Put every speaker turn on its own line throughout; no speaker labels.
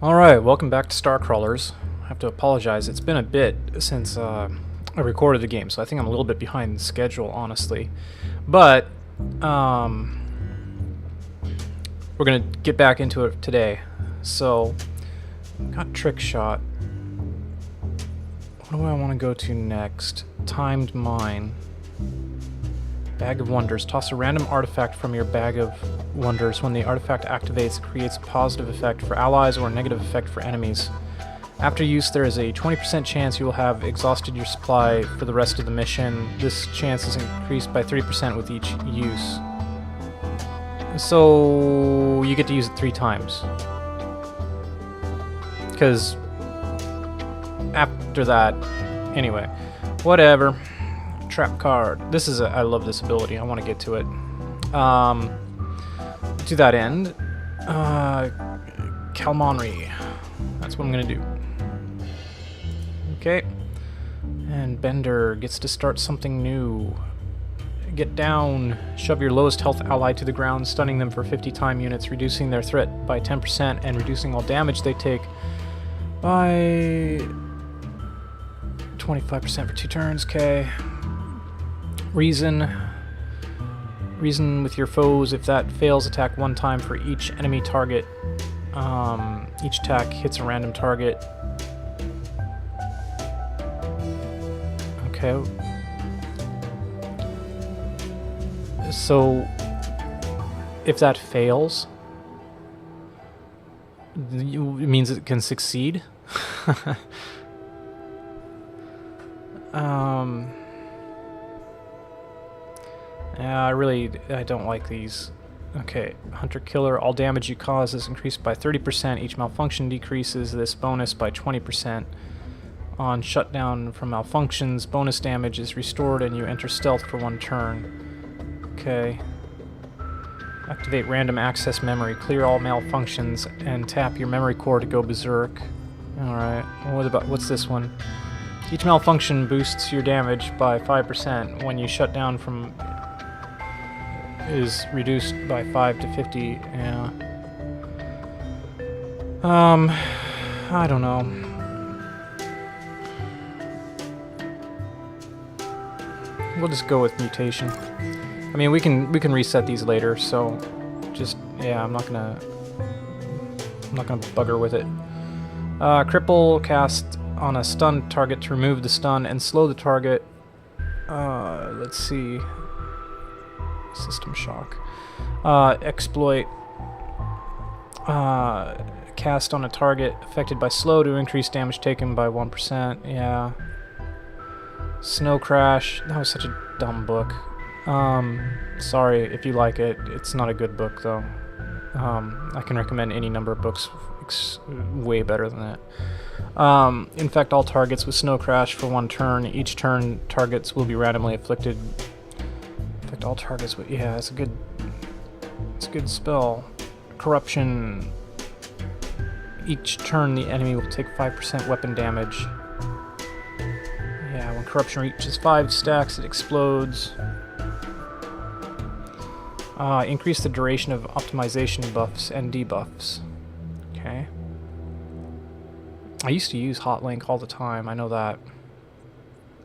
Alright, welcome back to StarCrawlers. I have to apologize, it's been a bit since I recorded the game, so I think I'm a little bit behind schedule, honestly. But, we're gonna get back into it today. So, got Trick Shot. What do I want to go to next? Timed Mine. Bag of Wonders. Toss a random artifact from your Bag of Wonders. When the artifact activates, it creates a positive effect for allies or a negative effect for enemies. After use, there is a 20% chance you will have exhausted your supply for the rest of the mission. This chance is increased by 30% with each use. So you get to use it 3 times. Because after that, anyway, whatever. Trap card. This is I love this ability. I want to get to it. To that end, Calmonry. That's what I'm gonna do. Okay. And Bender gets to start something new. Get down. Shove your lowest health ally to the ground, stunning them for 50 time units, reducing their threat by 10% and reducing all damage they take by 25% for 2 turns. Okay. Reason with your foes. If that fails, attack 1 time for each enemy target. Each attack hits a random target. Okay. So, if that fails, it means it can succeed. Yeah, I don't like these. Okay, Hunter Killer. All damage you cause is increased by 30%. Each malfunction decreases this bonus by 20%. On shutdown from malfunctions, bonus damage is restored and you enter stealth for 1 turn. Okay. Activate random access memory. Clear all malfunctions and tap your memory core to go berserk. Alright, what's this one? Each malfunction boosts your damage by 5% when you shut down from... is reduced by 5 to 50. Yeah. I don't know. We'll just go with mutation. I mean, we can reset these later, so just yeah, I'm not gonna bugger with it. Cripple. Cast on a stunned target to remove the stun and slow the target. Let's see. System shock. Exploit. Cast on a target affected by slow to increase damage taken by 1%. Yeah. Snow Crash. That was such a dumb book. Sorry if you like it. It's not a good book though. I can recommend any number of books way better than that. Infect all targets with Snow Crash for 1 turn. Each turn, targets will be randomly afflicted. Infect all targets with... yeah, it's a good spell. Corruption. Each turn, the enemy will take 5% weapon damage. Yeah, when corruption reaches 5 stacks, it explodes. Increase the duration of optimization buffs and debuffs. Okay. I used to use Hotlink all the time, I know that.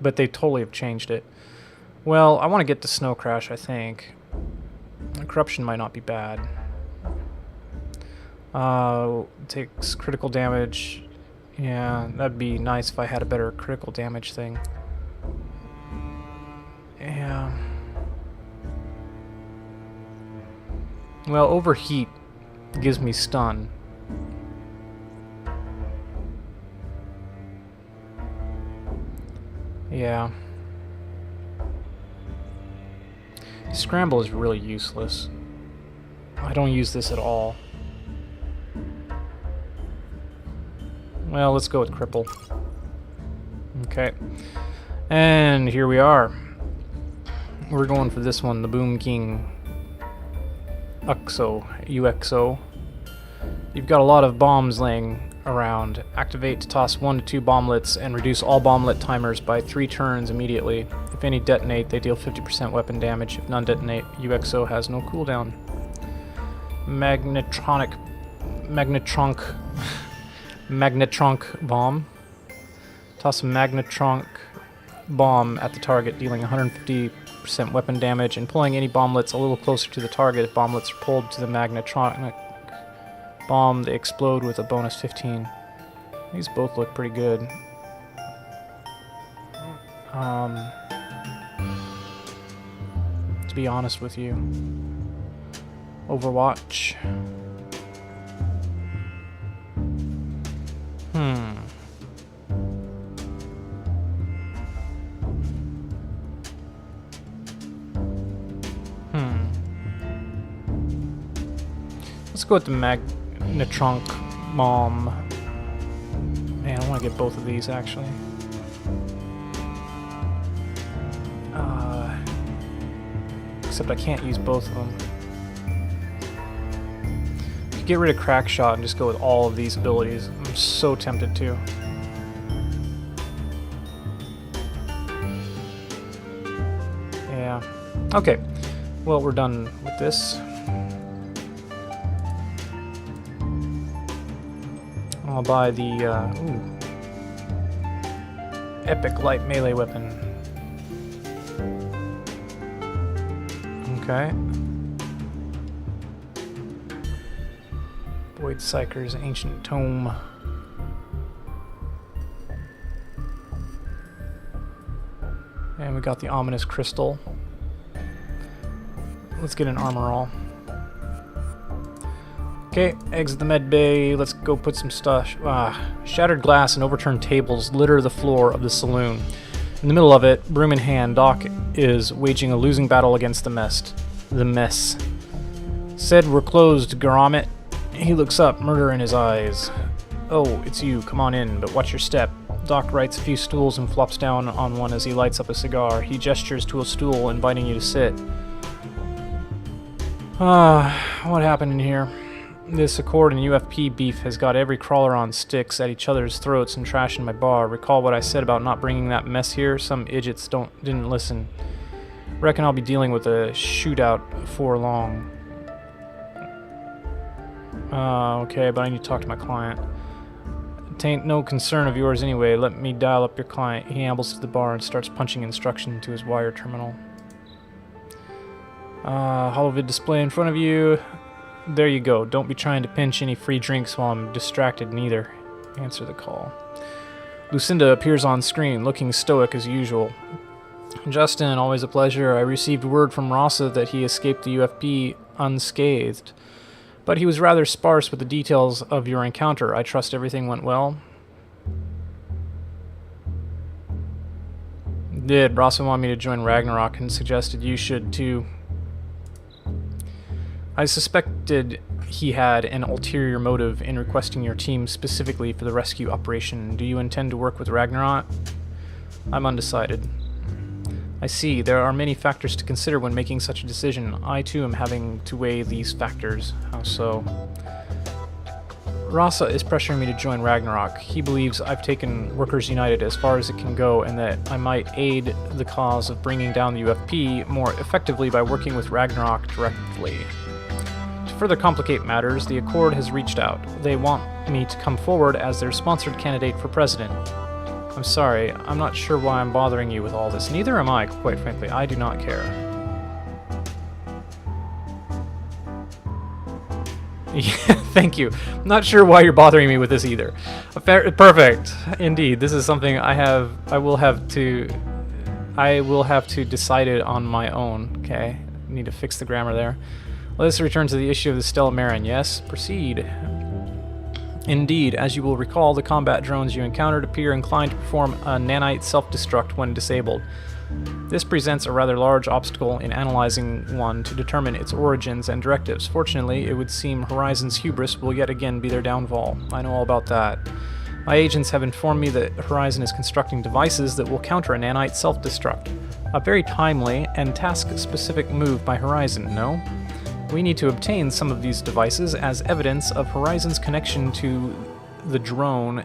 But they totally have changed it. Well, I want to get to Snow Crash, I think. Corruption might not be bad. Takes critical damage. Yeah, that'd be nice if I had a better critical damage thing. Yeah. Well, Overheat gives me stun. Yeah. Scramble is really useless. I don't use this at all. Well, let's go with Cripple. Okay. And here we are. We're going for this one, the Boom King. UXO. You've got a lot of bombs laying around. Activate to toss 1 to 2 bomblets and reduce all bomblet timers by 3 turns immediately. If any detonate, they deal 50% weapon damage. If none detonate, UXO has no cooldown. Magnetronic Magnetronk bomb. Toss a Magnetronk bomb at the target, dealing 150% weapon damage and pulling any bomblets a little closer to the target. If bomblets are pulled to the Magnetronic bomb, they explode with a bonus 15. These both look pretty good. To be honest with you, Overwatch. Let's go with the Magnetronk bomb. Man, I want to get both of these actually. Except I can't use both of them. Could get rid of Crackshot and just go with all of these abilities. I'm so tempted to. Yeah. Okay. Well, we're done with this. I'll buy the epic light melee weapon. Okay. Void Psyker's Ancient Tome. And we got the Ominous Crystal. Let's get an armor all. Okay, exit the med bay. Let's go put some stuff. Shattered glass and overturned tables litter the floor of the saloon. In the middle of it, broom in hand, Doc is waging a losing battle against the mess. Said we're closed, Garomit. He looks up, murder in his eyes. Oh, it's you. Come on in, but watch your step. Doc writes a few stools and flops down on one as he lights up a cigar. He gestures to a stool, inviting you to sit. What happened in here? This Accord and UFP beef has got every crawler on sticks at each other's throats and trash in my bar. Recall what I said about not bringing that mess here? Some idiots didn't listen. Reckon I'll be dealing with a shootout before long. Okay, but I need to talk to my client. Tain't no concern of yours anyway. Let me dial up your client. He ambles to the bar and starts punching instruction into his wire terminal. Holovid display in front of you. There you go. Don't be trying to pinch any free drinks while I'm distracted neither. Answer the call. Lucinda appears on screen, looking stoic as usual. Justin, always a pleasure. I received word from Rasa that he escaped the UFP unscathed, but he was rather sparse with the details of your encounter. I trust everything went well. Did. Rasa wanted me to join Ragnarok and suggested you should too. I suspected he had an ulterior motive in requesting your team specifically for the rescue operation. Do you intend to work with Ragnarok? I'm undecided. I see. There are many factors to consider when making such a decision. I too am having to weigh these factors. How so? Rasa is pressuring me to join Ragnarok. He believes I've taken Workers United as far as it can go and that I might aid the cause of bringing down the UFP more effectively by working with Ragnarok directly. To further complicate matters, the Accord has reached out. They want me to come forward as their sponsored candidate for president. I'm sorry, I'm not sure why I'm bothering you with all this. Neither am I, quite frankly. I do not care. Yeah, thank you. I'm not sure why you're bothering me with this either. Perfect. Indeed, this is something I will have to decide it on my own. Okay, need to fix the grammar there. Let's return to the issue of the Stella Marin. Yes, proceed. Indeed, as you will recall, the combat drones you encountered appear inclined to perform a nanite self-destruct when disabled. This presents a rather large obstacle in analyzing one to determine its origins and directives. Fortunately, it would seem Horizon's hubris will yet again be their downfall. I know all about that. My agents have informed me that Horizon is constructing devices that will counter a nanite self-destruct. A very timely and task-specific move by Horizon, no? We need to obtain some of these devices as evidence of Horizon's connection to the drone,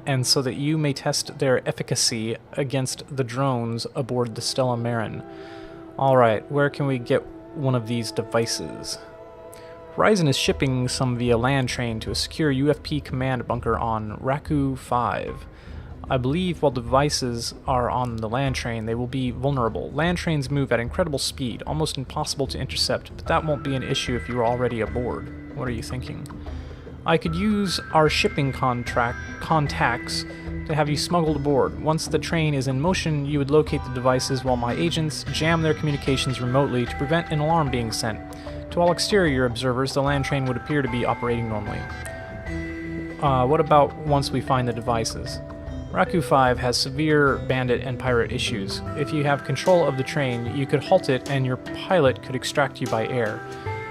and so that you may test their efficacy against the drones aboard the Stella Marin. Alright, where can we get one of these devices? Horizon is shipping some via land train to a secure UFP command bunker on Raku 5. I believe while devices are on the land train, they will be vulnerable. Land trains move at incredible speed, almost impossible to intercept, but that won't be an issue if you are already aboard. What are you thinking? I could use our shipping contacts to have you smuggled aboard. Once the train is in motion, you would locate the devices while my agents jam their communications remotely to prevent an alarm being sent. To all exterior observers, the land train would appear to be operating normally. What about once we find the devices? Raku 5 has severe bandit and pirate issues. If you have control of the train, you could halt it and your pilot could extract you by air.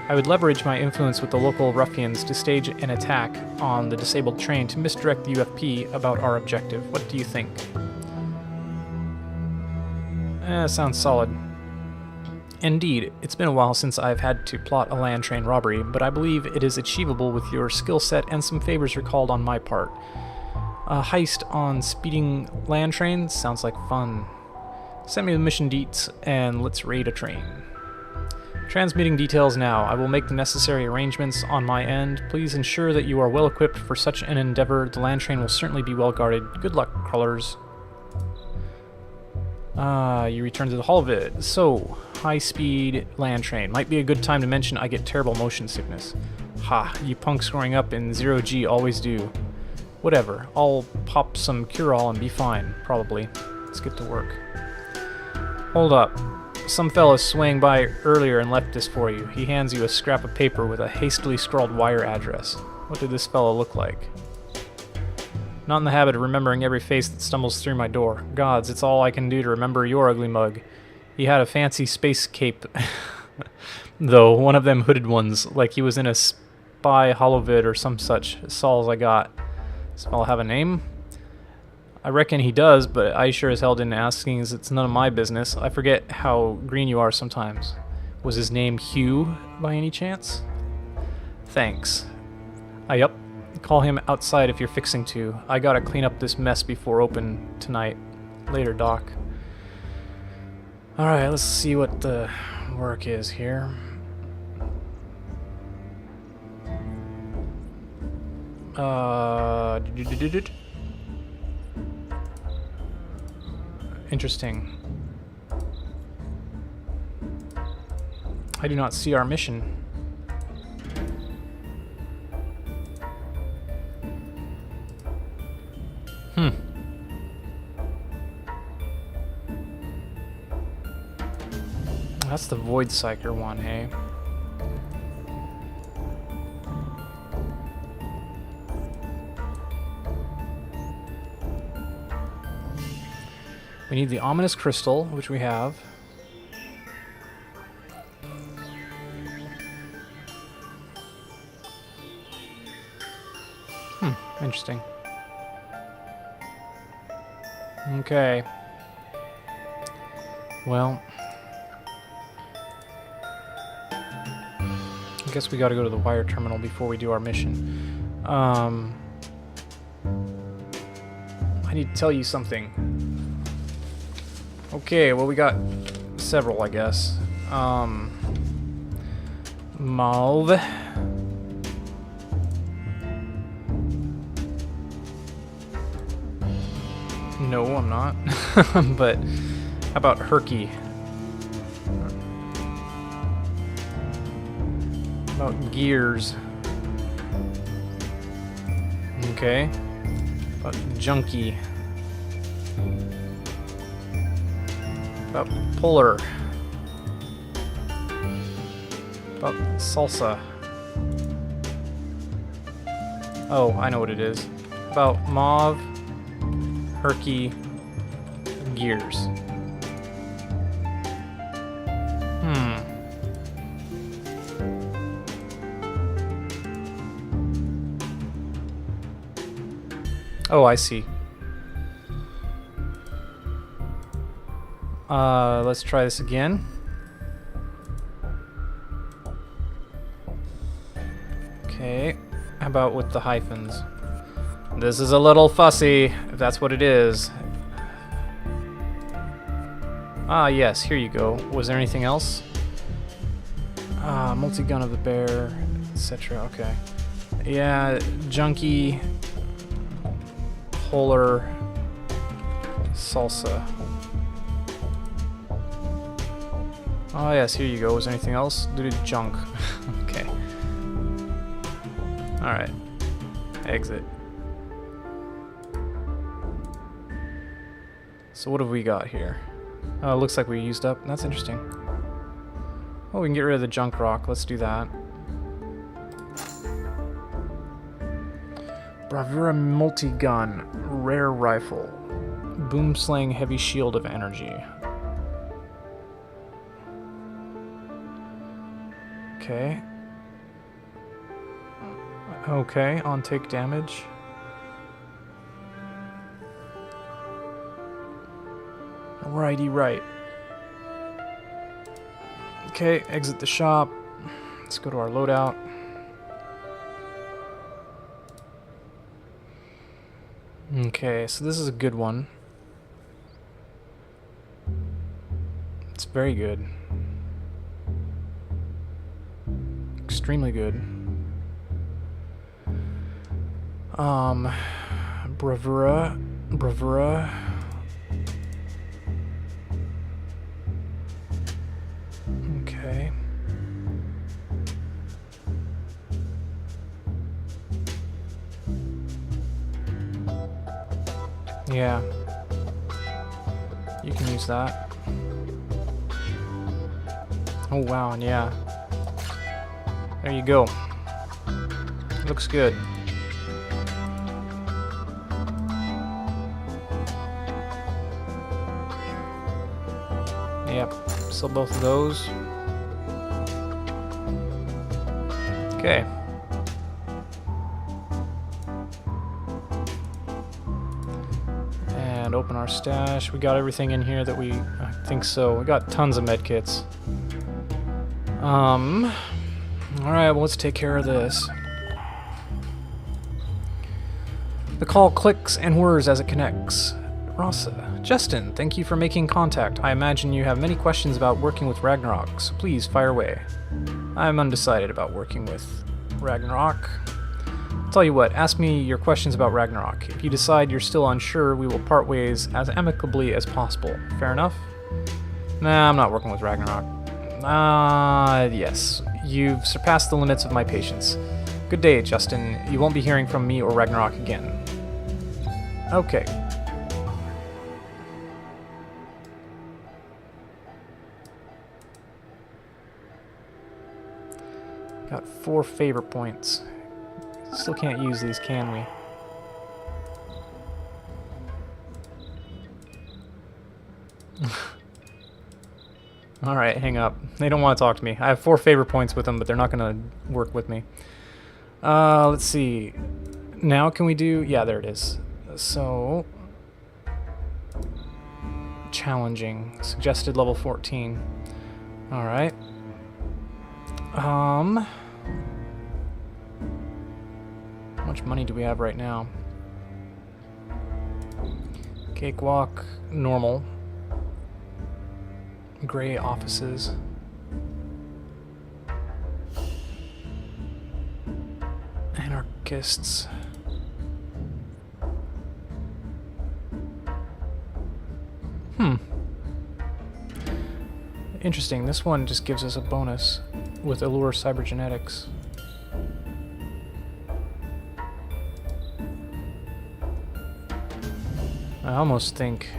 I would leverage my influence with the local ruffians to stage an attack on the disabled train to misdirect the UFP about our objective. What do you think? Sounds solid. Indeed, it's been a while since I've had to plot a land train robbery, but I believe it is achievable with your skill set and some favors recalled on my part. A heist on speeding land trains sounds like fun. Send me the mission deets and let's raid a train. Transmitting details now. I will make the necessary arrangements on my end. Please ensure that you are well equipped for such an endeavor. The land train will certainly be well guarded. Good luck, crawlers. You return to the Hall of It. So, high-speed land train. Might be a good time to mention I get terrible motion sickness. Ha, you punks growing up in 0G always do. Whatever, I'll pop some cure-all and be fine, probably. Let's get to work. Hold up. Some fella swang by earlier and left this for you. He hands you a scrap of paper with a hastily scrawled wire address. What did this fella look like? Not in the habit of remembering every face that stumbles through my door. Gods, it's all I can do to remember your ugly mug. He had a fancy space cape. Though, one of them hooded ones, like he was in a spy holovid or some such. That's all I got. Does this fella have a name? I reckon he does, but I sure as hell didn't ask, as it's none of my business. I forget how green you are sometimes. Was his name Hugh, by any chance? Thanks. Yup. Call him outside if you're fixing to. I gotta clean up this mess before open tonight. Later, Doc. Alright, let's see what the work is here. Interesting. I do not see our mission. That's the Void Psyker one, hey? We need the ominous crystal, which we have. Interesting. Okay. Well, I guess we gotta go to the wire terminal before we do our mission. I need to tell you something. Okay, well, we got several, I guess. Mauve. No, I'm not. But how about Herky? How about Gears? Okay. How about Junkie? About Puller? About Salsa? Oh, I know what it is. About Mauve, Herky, Gears. Oh, I see. Let's try this again. Okay, how about with the hyphens? This is a little fussy, if that's what it is. Ah, yes, here you go. Was there anything else? Multi-gun of the bear. etc. Okay. Yeah, junky, polar, salsa. Oh yes, here you go. Was there anything else? Junk. Okay. Alright. Exit. So what have we got here? Oh, it looks like we used up. That's interesting. Oh, we can get rid of the junk rock. Let's do that. Bravura multi-gun, rare rifle, boomslang heavy shield of energy. Okay. Okay, on take damage. Righty right. Okay, exit the shop. Let's go to our loadout. Okay, so this is a good one. It's very good. Extremely good. Bravura. Okay. Yeah. You can use that. Oh wow, and yeah. There you go. Looks good. Yep, sell both of those. Okay. And open our stash. We got everything in here that I think so. We got tons of medkits. Alright, well, let's take care of this. The call clicks and whirs as it connects. Rasa. Justin, thank you for making contact. I imagine you have many questions about working with Ragnarok, so please fire away. I'm undecided about working with Ragnarok. I'll tell you what, ask me your questions about Ragnarok. If you decide you're still unsure, we will part ways as amicably as possible. Fair enough? Nah, I'm not working with Ragnarok. Yes. You've surpassed the limits of my patience. Good day, Justin. You won't be hearing from me or Ragnarok again. Okay. Got 4 favor points. Still can't use these, can we? Alright, hang up. They don't want to talk to me. I have 4 favor points with them, but they're not going to work with me. Let's see. Now can we do... Yeah, there it is. So... Challenging. Suggested level 14. Alright. How much money do we have right now? Cakewalk. Normal. Gray offices. Anarchists. Interesting. This one just gives us a bonus with Allure Cybergenetics. I almost think...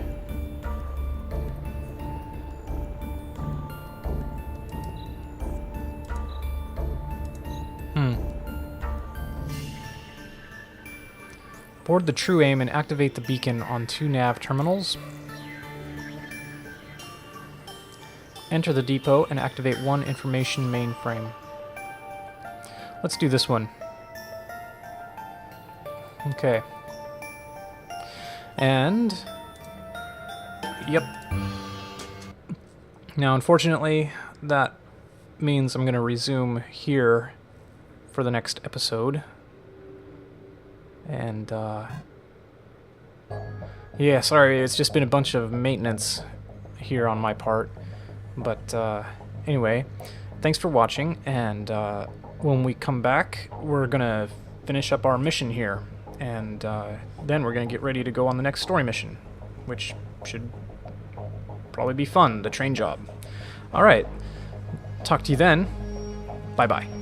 Board the True Aim and activate the beacon on 2 nav terminals. Enter the depot and activate 1 information mainframe. Let's do this one. Okay. And... Yep. Now, unfortunately, that means I'm going to resume here for the next episode. And, yeah, sorry, it's just been a bunch of maintenance here on my part. But, anyway, thanks for watching, and, when we come back, we're gonna finish up our mission here, and then we're gonna get ready to go on the next story mission, which should probably be fun, the train job. Alright, talk to you then. Bye-bye.